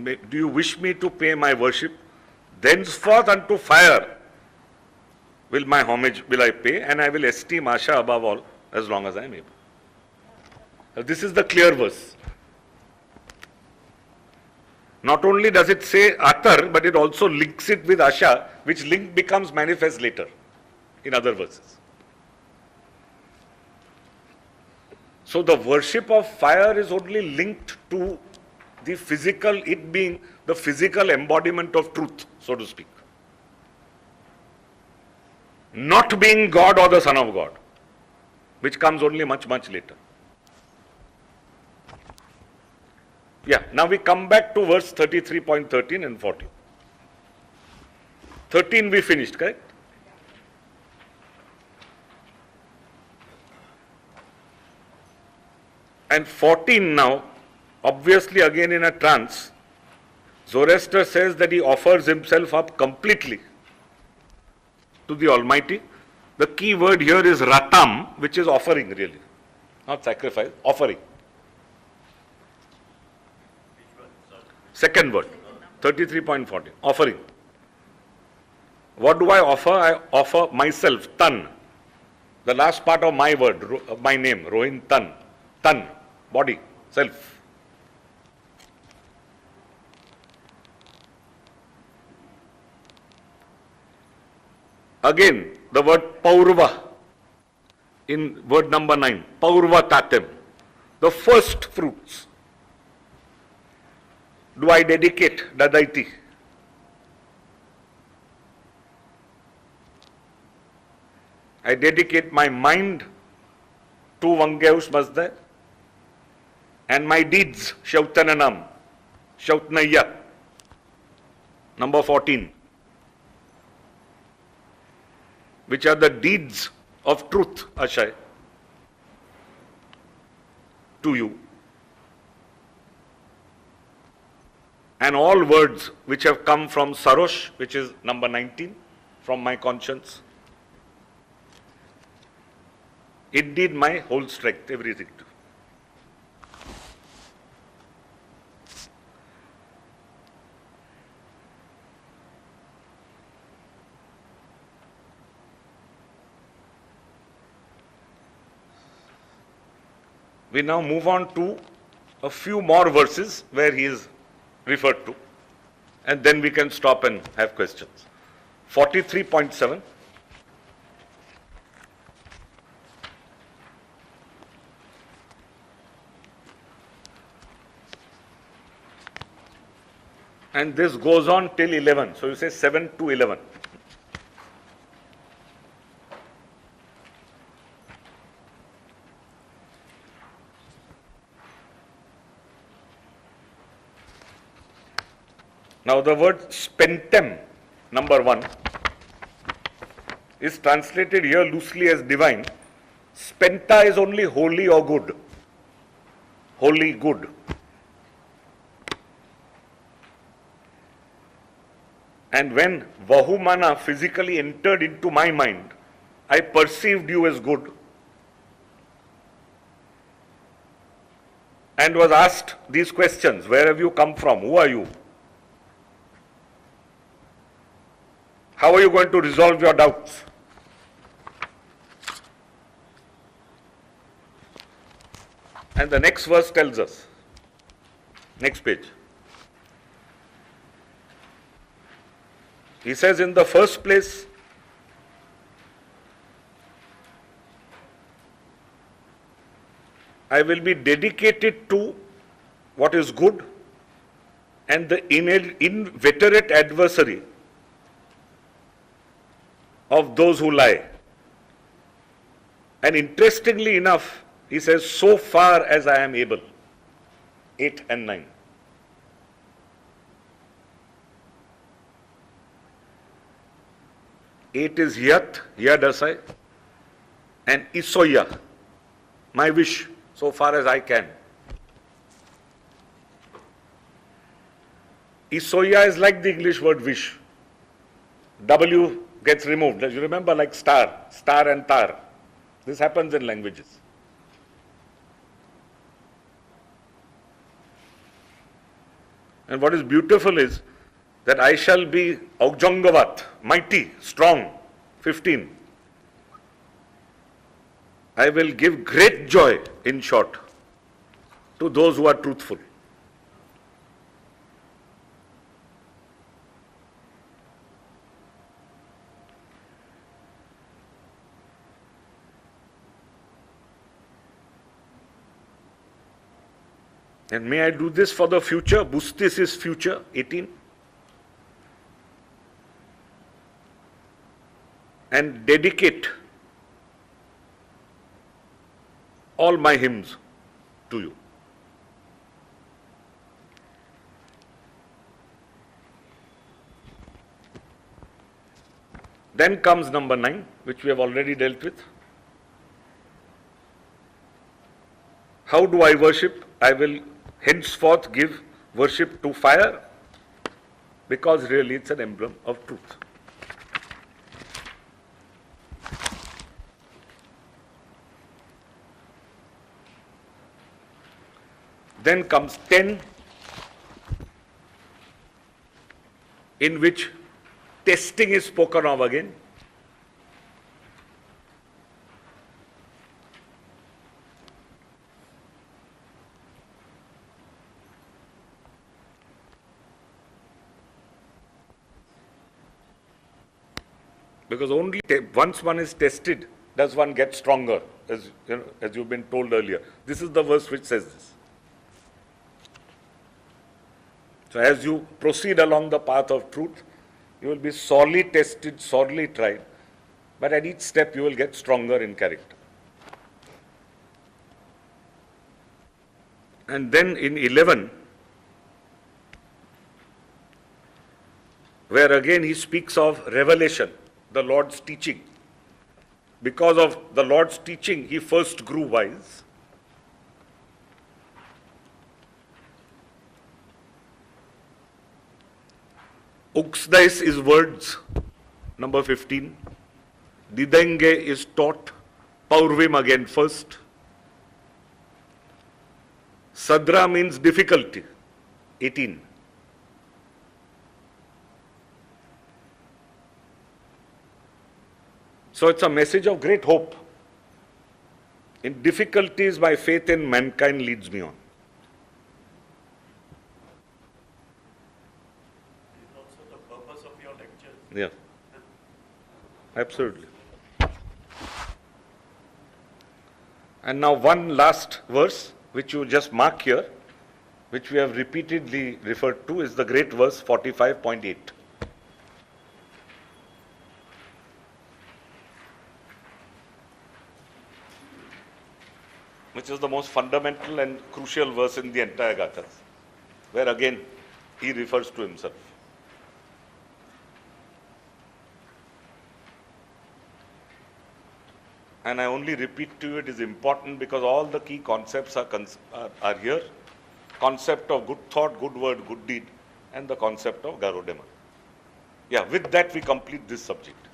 do you wish me to pay my worship? Thenceforth unto fire will my homage will I pay, and I will esteem Asha above all as long as I am able. This is the clear verse. Not only does it say Atar, but it also links it with Asha, which link becomes manifest later in other verses. So the worship of fire is only linked to the physical, it being the physical embodiment of truth, so to speak. Not being God or the Son of God, which comes only much, much later. Yeah, now we come back to verse 33.13 and 14. 13 we finished, correct? And 14 now, obviously again in a trance, Zoroaster says that he offers himself up completely to the Almighty. The key word here is ratam, which is offering really, not sacrifice, offering. Second word, 33.14, offering. What do I offer? I offer myself, tan. The last part of my word, of my name, Rohin Tan. Tan, body, self. Again, the word paurva in word number 9, paurva tatem, the first fruits. Do I dedicate Dadaiti? I dedicate my mind to Vangeus Mazda and my deeds, Shautananam, Shautnaya, number 14, which are the deeds of truth, Ashai, to you. And all words which have come from Sarosh, which is number 19, from my conscience. Indeed, my whole strength, everything. We now move on to a few more verses where he is referred to, and then we can stop and have questions. 43.7. And this goes on till 11. So you say 7 to 11. Now the word spentem, number 1, is translated here loosely as divine. Spenta is only holy or good. Holy, good. And when Vahumana physically entered into my mind, I perceived you as good and was asked these questions. Where have you come from? Who are you? How are you going to resolve your doubts? And the next verse tells us, next page. He says, in the first place, I will be dedicated to what is good and the inveterate adversary of those who lie. And interestingly enough, he says, so far as I am able. 8 and 9. Eight is Yat, Yadasai, and Isoya, my wish, so far as I can. Isoya is like the English word wish. W gets removed. You remember, like star and tar. This happens in languages. And what is beautiful is that I shall be Aujjangavat, mighty, strong, 15. I will give great joy, in short, to those who are truthful. And may I do this for the future? Bustis is future, 18. And dedicate all my hymns to you. Then comes number 9, which we have already dealt with. How do I worship? I will henceforth give worship to fire, because really it's an emblem of truth. Then comes 10, in which testing is spoken of again. Because only once one is tested does one get stronger, as you know, as you've been told earlier. This is the verse which says this. So as you proceed along the path of truth, you will be sorely tested, sorely tried, but at each step you will get stronger in character. And then in 11, where again he speaks of revelation, the Lord's teaching. Because of the Lord's teaching, he first grew wise. Uxdais is words, number 15. Didenge is taught. Paurvim again first. Sadra means difficulty, 18. So it's a message of great hope. In difficulties, my faith in mankind leads me on. Is also the purpose of your lecture. Yeah, absolutely. And now one last verse, which you just mark here, which we have repeatedly referred to, is the great verse 45.8. Which is the most fundamental and crucial verse in the entire Gathas, where again he refers to himself. And I only repeat to you, it is important because all the key concepts are here. Concept of good thought, good word, good deed, and the concept of Garodema. Yeah, with that we complete this subject.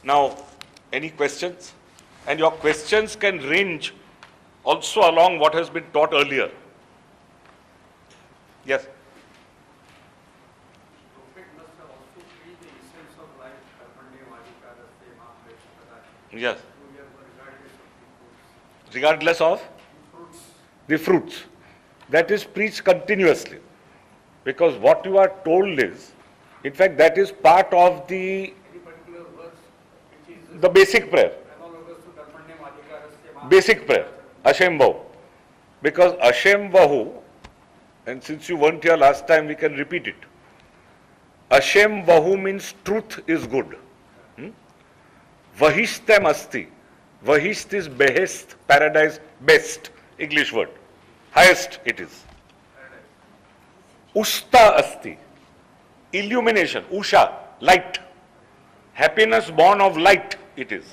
Now, any questions? And your questions can range also along what has been taught earlier. Yes? Prophet must have also preached the essence of life, Yes. regardless of Regardless of the fruits. That is preached continuously. Because what you are told is, in fact, that is part of the any particular verse which is basic prayer. analogous to Karmanyam Adhikarasya Basic prayer, Ashem Bahu. Because Ashem Bahu, and since you weren't here last time, we can repeat it. Ashem Bahu means truth is good. Vahistam asti. Vahist is behest, paradise, best, English word. Highest it is. Usta asti. Illumination, Usha, light. Happiness born of light it is.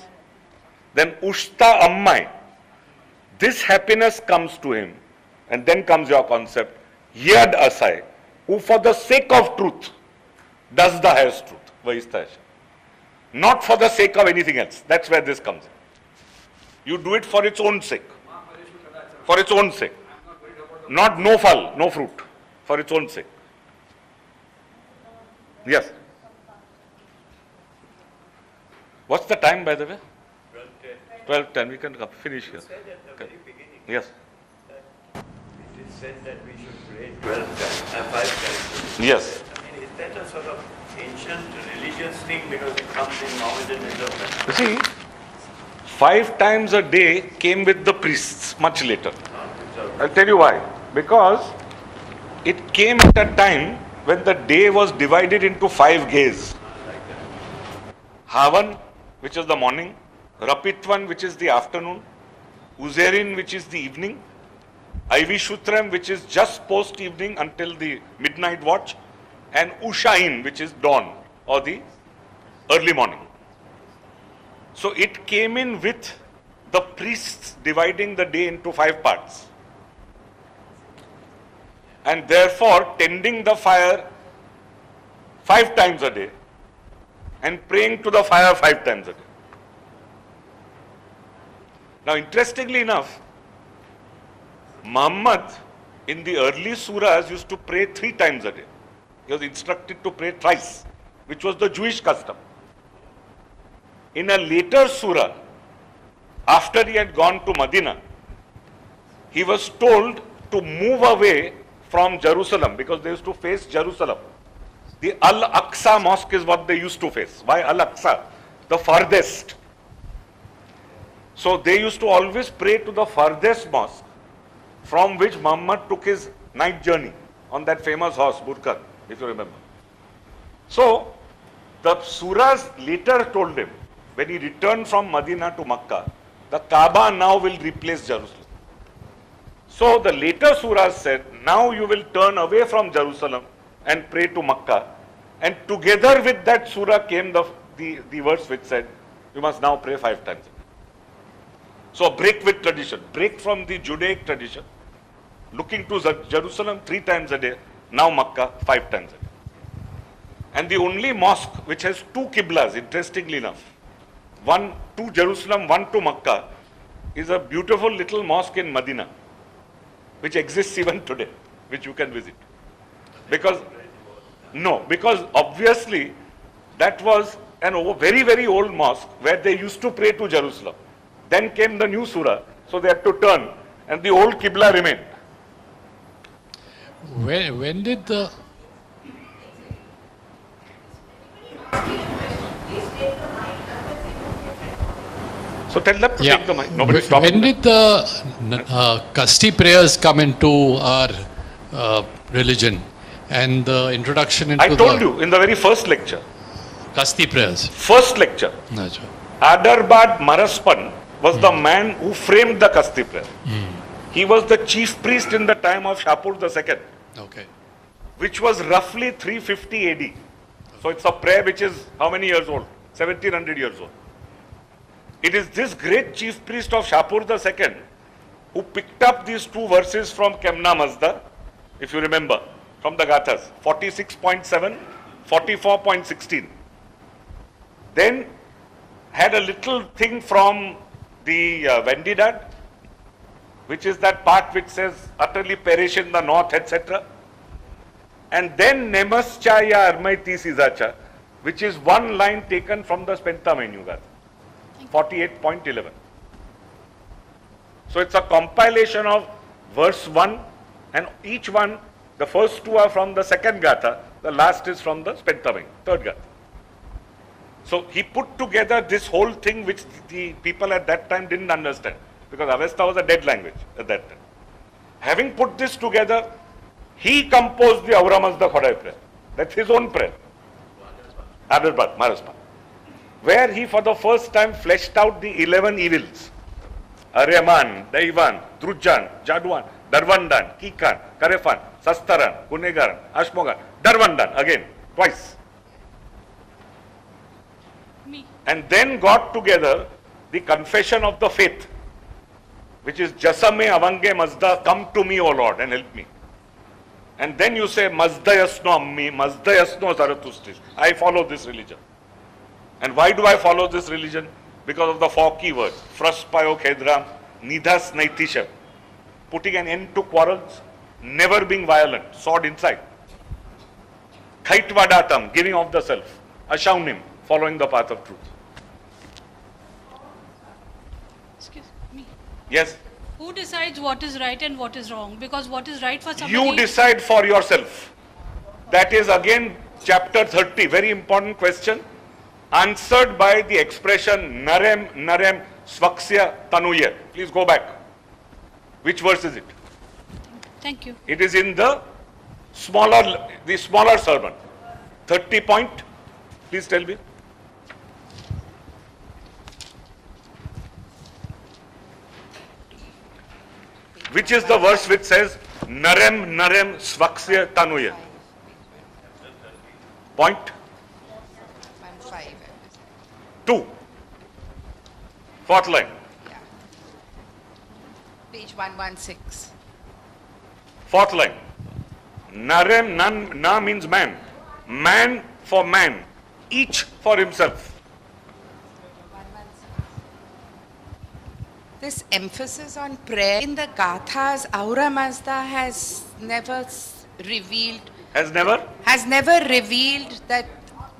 Then Ushta Ammai. This happiness comes to him, and then comes your concept, Yad Asai, who for the sake of truth does the highest truth, Vahistha. Not for the sake of anything else. That's where this comes in. You do it for its own sake. For its own sake. Not no phal, no fruit. For its own sake. Yes. What's the time, by the way? 12:10. 12:10. We can finish here. You said at the very beginning Yes. that it is said that we should pray 12 times, 5 times. Yes. I mean, is that a sort of ancient religious thing because it comes in Mohammedanism? You see, 5 times a day came with the priests much later. I'll tell you why. Because it came at a time when the day was divided into 5 gays. Havan, which is the morning, Rapitvan, which is the afternoon, Uzerin, which is the evening, Ivishutram, which is just post-evening until the midnight watch, and Ushain, which is dawn or the early morning. So it came in with the priests dividing the day into 5 parts. And therefore tending the fire 5 times a day and praying to the fire 5 times a day. Now, interestingly enough, Muhammad in the early surahs used to pray 3 times a day. He was instructed to pray thrice, which was the Jewish custom. In a later surah, after he had gone to Medina, he was told to move away from Jerusalem because they used to face Jerusalem. The Al-Aqsa mosque is what they used to face. Why Al-Aqsa? The farthest. So they used to always pray to the farthest mosque from which Muhammad took his night journey on that famous horse, Burkan, if you remember. So the surahs later told him, when he returned from Medina to Makkah, the Kaaba now will replace Jerusalem. So the later surahs said, now you will turn away from Jerusalem and pray to Makkah. And together with that surah came the verse which said, you must now pray 5 times. So a break with tradition, break from the Judaic tradition, looking to Jerusalem 3 times a day, now Makkah 5 times a day. And the only mosque which has 2 qiblas, interestingly enough, one to Jerusalem, one to Makkah, is a beautiful little mosque in Medina, which exists even today, which you can visit. Because obviously that was an very, very old mosque where they used to pray to Jerusalem. Then came the new surah, so they had to turn, and the old Qibla remained. When did the So tell them to take the mic. Nobody stopped. when did the Kasti prayers come into our religion and the introduction into I told you in the very first lecture. Kasti prayers? First lecture. Acha. Adarbad Maraspan was the man who framed the Kasti prayer. He was the chief priest in the time of Shapur II, Okay. which was roughly 350 AD. So it's a prayer which is how many years old? 1700 years old. It is this great chief priest of Shapur II who picked up these 2 verses from Kemna Mazda, if you remember, from the Gathas, 46.7, 44.16. Then had a little thing from the Vendidad, which is that part which says, utterly perish in the north, etc. And then Nemaschaya Armaiti Sizacha, which is 1 line taken from the Spenta Menu Gatha, 48.11. So it's a compilation of verse 1, and each one, the first 2 are from the second Gatha, the last is from the Spenta Menu, third Gatha. So he put together this whole thing which the people at that time didn't understand, because Avesta was a dead language at that time. Having put this together, he composed the Aura Mazda Khodai prayer. That's his own prayer. Adarbad, Maraspan. Where he for the first time fleshed out the 11 evils. Aryaman, Daivan, Drujan, Jaduan, Darvandan, Kikan, Karefan, Sastaran, Gunegaran, Ashmogan, Darvandan, again, twice. And then got together the confession of the faith, which is Jasame Avange Mazda, come to me, O Lord, and help me. And then you say, Mazda Yasno Ammi, Mazda Yasno Zarathustrish. I follow this religion. And why do I follow this religion? Because of the 4 key words. Fraspayo Khedram, Nidhas Naitisha. Putting an end to quarrels, never being violent, sword inside. Thaitwadatam, giving of the self. Ashaunim, following the path of truth. Excuse me. Yes? Who decides what is right and what is wrong? Because what is right for somebody... You decide for yourself. That is again chapter 30, very important question, answered by the expression narem narem svaksya tanuya. Please go back. Which verse is it? Thank you. It is in the smaller sermon. 30 point. Please tell me. Which is the verse which says narem narem svaksya tanuya? Point 2. Fourth line. Yeah. Page 116. Fourth line. Narem na means man. Man for man. Each for himself. This emphasis on prayer in the Gathas, Ahura Mazda has never revealed Has never? that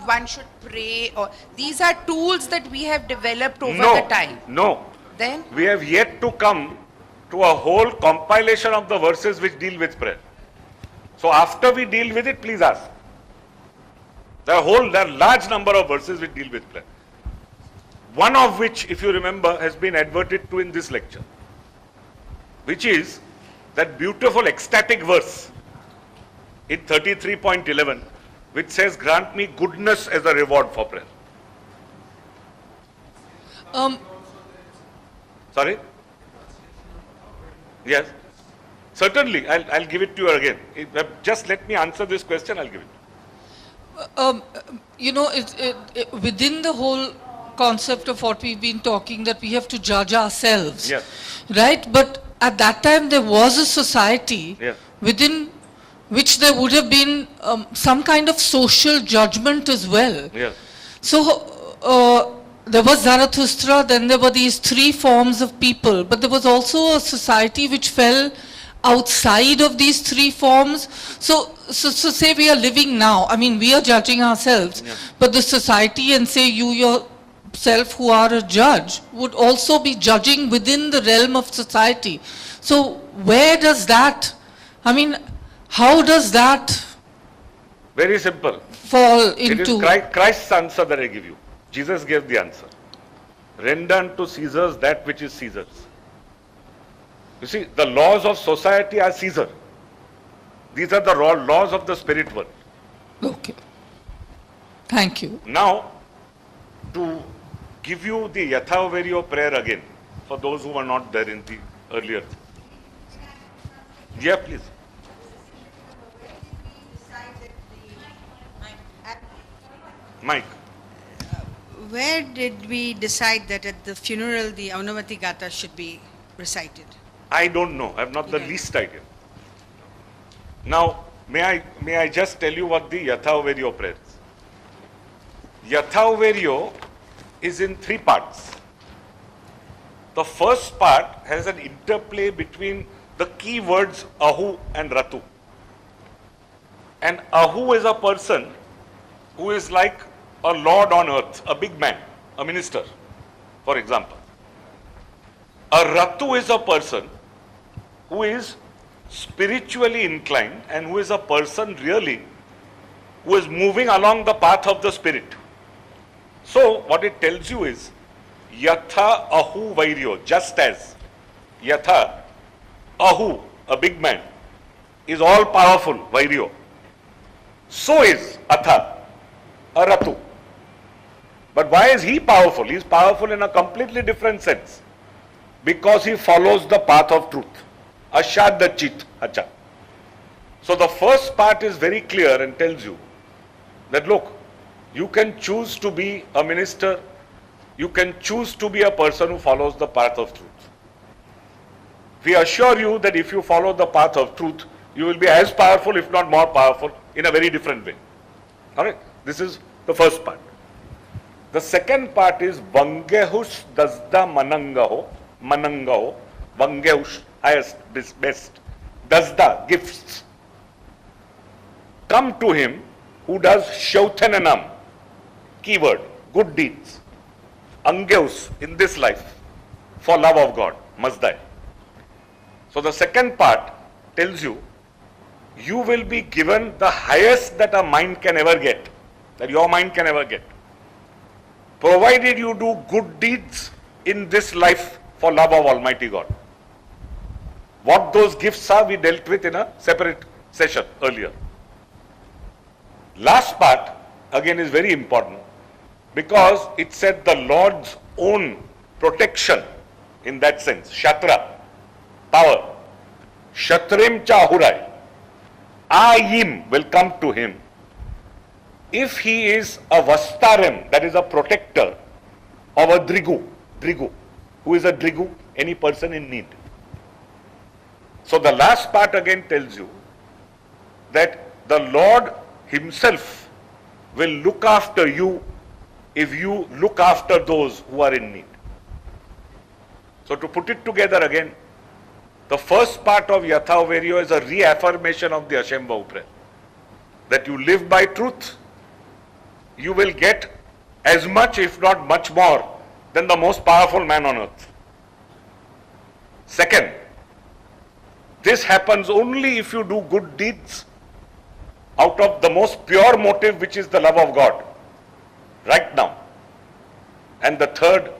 one should pray, or these are tools that we have developed over No. the time. No. Then We have yet to come to a whole compilation of the verses which deal with prayer. So after we deal with it, please ask. There are a large number of verses which deal with prayer. One of which, if you remember, has been adverted to in this lecture, which is that beautiful ecstatic verse in 33.11, which says, grant me goodness as a reward for prayer. Sorry? Yes. Certainly, I'll give it to you again. Just let me answer this question, I'll give it. You know, within the whole concept of what we've been talking, that we have to judge ourselves, Yes. right? But at that time there was a society Yes. within which there would have been some kind of social judgment as well. Yes. So there was Zarathustra, then there were these three forms of people, but there was also a society which fell outside of these three forms. So say we are living now, I mean we are judging ourselves, but the society, and say you yourself who are a judge, would also be judging within the realm of society. So where does that, I mean, how does that Very simple. fall It is into... Christ's answer that I give you. Jesus gave the answer. Render unto Caesar's that which is Caesar's. You see, the laws of society are Caesar. These are the laws of the spirit world. Okay. Thank you. Now, to give you the Yathavaryo prayer again, for those who were not there in the earlier. Yeah, please. Mike. Where did we decide that at the funeral the Aunavati Gata should be recited? I don't know. I have not the Okay. least idea. Now, may I just tell you what the Yathavaryo prayer is? Yathavaryo is in 3 parts. The first part has an interplay between the key words Ahu and Ratu. And Ahu is a person who is like a lord on earth, a big man, a minister, for example. A Ratu is a person who is spiritually inclined and who is a person really who is moving along the path of the spirit. So what it tells you is Yatha Ahu Vairyo, just as Yatha Ahu, a big man, is all powerful, Vairyo, so is Atha, a Ratu. But why is he powerful? He is powerful in a completely different sense. Because he follows the path of truth. Ashadachit Acha. So the first part is very clear and tells you that look, you can choose to be a minister, you can choose to be a person who follows the path of truth. We assure you that if you follow the path of truth, you will be as powerful, if not more powerful, in a very different way. Alright, this is the first part. The second part is Vangehush Dasda Manangaho, Vangehush, highest, best, Dasda, gifts. Come to him who does Shauthananam, keyword, good deeds, Angeus in this life, for love of God, Mazdai. So the second part tells you, you will be given the highest that a mind can ever get, that your mind can ever get, provided you do good deeds in this life for love of Almighty God. What those gifts are, we dealt with in a separate session earlier. Last part, again, is very important, because it said the Lord's own protection in that sense, Shatra, power. Shatrim Chahurai. Ayim will come to him if he is a Vastarim, that is a protector of a Drigu. Drigu. Who is a Drigu? Any person in need. So the last part again tells you that the Lord himself will look after you if you look after those who are in need. So to put it together again, the first part of Yatha Viryo is a reaffirmation of the Ashembhavu prayer. That you live by truth, you will get as much, if not much more, than the most powerful man on earth. Second, this happens only if you do good deeds out of the most pure motive, which is the love of God, right now. And the third,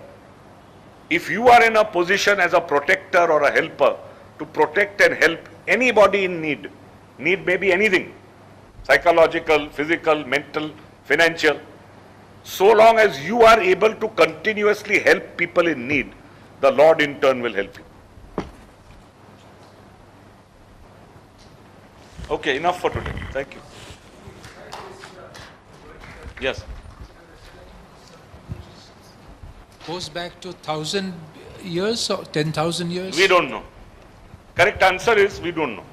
if you are in a position as a protector or a helper to protect and help anybody in need, need may be anything, psychological, physical, mental, financial, so long as you are able to continuously help people in need, the Lord in turn will help you. Okay, enough for today. Thank you. Yes. Goes back to 1,000 years or 10,000 years? We don't know. Correct answer is we don't know.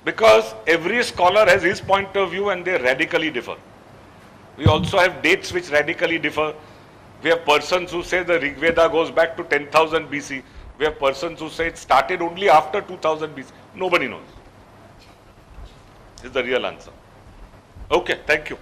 Because every scholar has his point of view and they radically differ. We also have dates which radically differ. We have persons who say the Rig Veda goes back to 10,000 BC. We have persons who say it started only after 2000 BC. Nobody knows. This is the real answer. Okay, thank you.